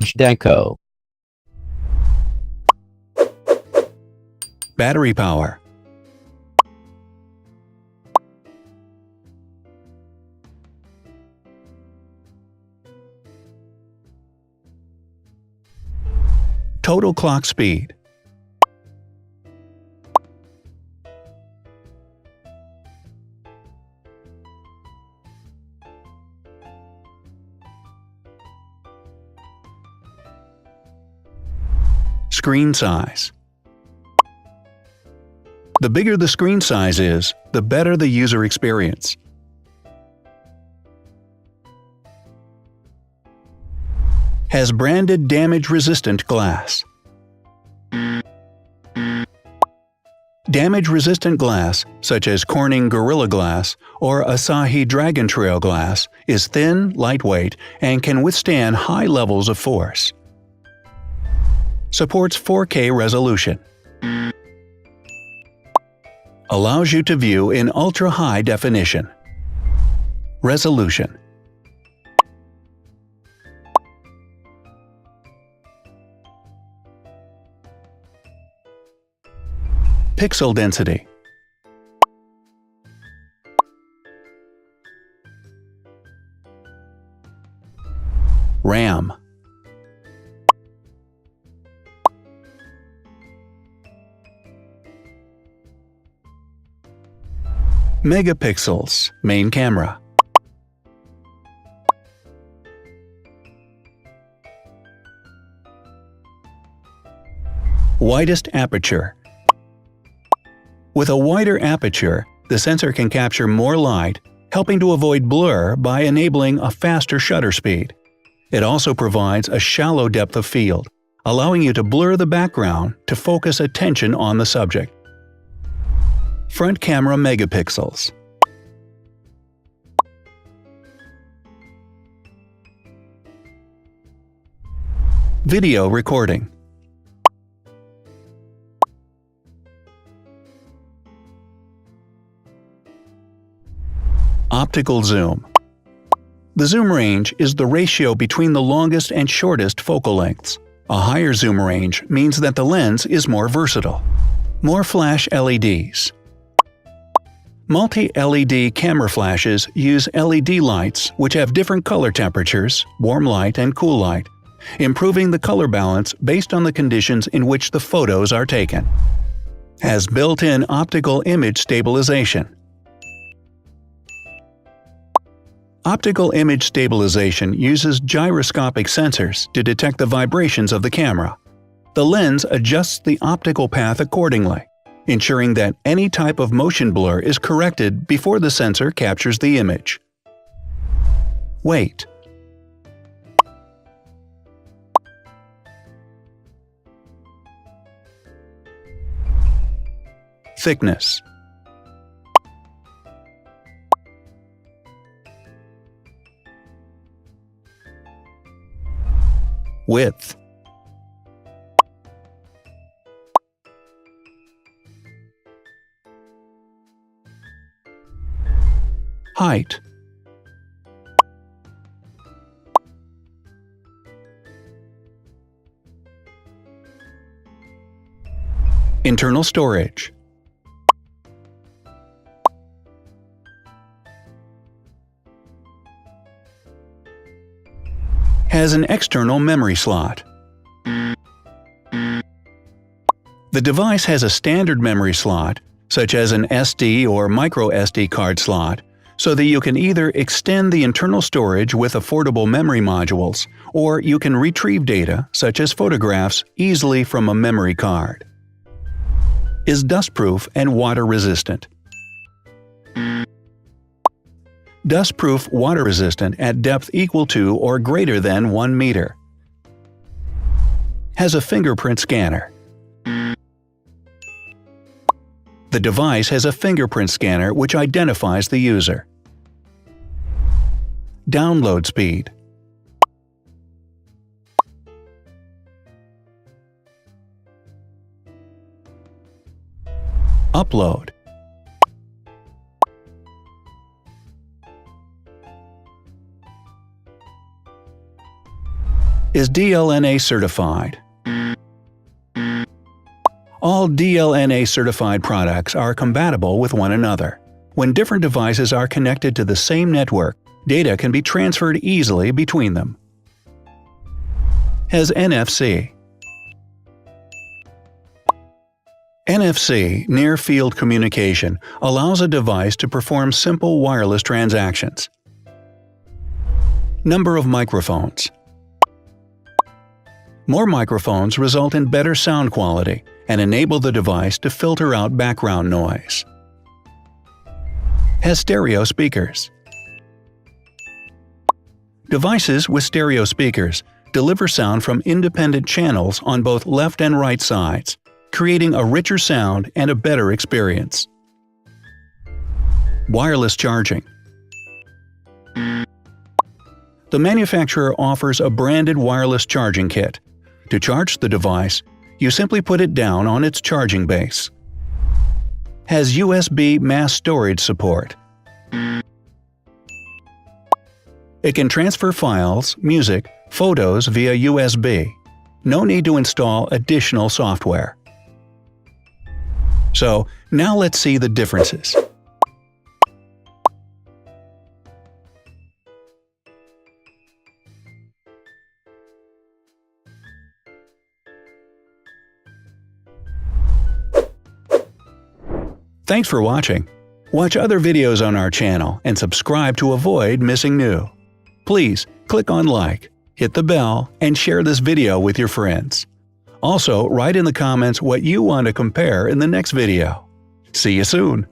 Zhdanko. Battery power. Total clock speed. Screen size. The bigger the screen size is, the better the user experience. Has branded damage-resistant glass. Damage-resistant glass, such as Corning Gorilla Glass or Asahi Dragon Trail glass, is thin, lightweight, and can withstand high levels of force. Supports 4K resolution. Allows you to view in ultra-high definition. Resolution. Pixel density. RAM. Megapixels, main camera. Widest aperture. With a wider aperture, the sensor can capture more light, helping to avoid blur by enabling a faster shutter speed. It also provides a shallow depth of field, allowing you to blur the background to focus attention on the subject. Front camera megapixels. Video recording. Optical zoom. The zoom range is the ratio between the longest and shortest focal lengths. A higher zoom range means that the lens is more versatile. More flash LEDs. Multi-LED camera flashes use LED lights which have different color temperatures, warm light and cool light, improving the color balance based on the conditions in which the photos are taken. Has built-in optical image stabilization. Optical image stabilization uses gyroscopic sensors to detect the vibrations of the camera. The lens adjusts the optical path accordingly, ensuring that any type of motion blur is corrected before the sensor captures the image. Weight. Thickness. Width. Height. Internal storage. Has an external memory slot. The device has a standard memory slot, such as an SD or micro SD card slot, so that you can either extend the internal storage with affordable memory modules, or you can retrieve data, such as photographs, easily from a memory card. Is dustproof and water-resistant. Dustproof water-resistant at depth equal to or greater than 1 meter. Has a fingerprint scanner. The device has a fingerprint scanner which identifies the user. Download speed. Upload. is DLNA certified. All DLNA certified products are compatible with one another. When different devices are connected to the same network, data can be transferred easily between them. Has NFC. NFC, Near Field Communication, allows a device to perform simple wireless transactions. Number of microphones. More microphones result in better sound quality and enable the device to filter out background noise. Has stereo speakers. Devices with stereo speakers deliver sound from independent channels on both left and right sides, creating a richer sound and a better experience. Wireless charging. The manufacturer offers a branded wireless charging kit. To charge the device, you simply put it down on its charging base. Has USB mass storage support. It can transfer files, music, photos via USB. No need to install additional software. So, now let's see the differences. Thanks for watching. Watch other videos on our channel and subscribe to avoid missing new. Please click on like, hit the bell, and share this video with your friends. Also, write in the comments what you want to compare in the next video. See you soon!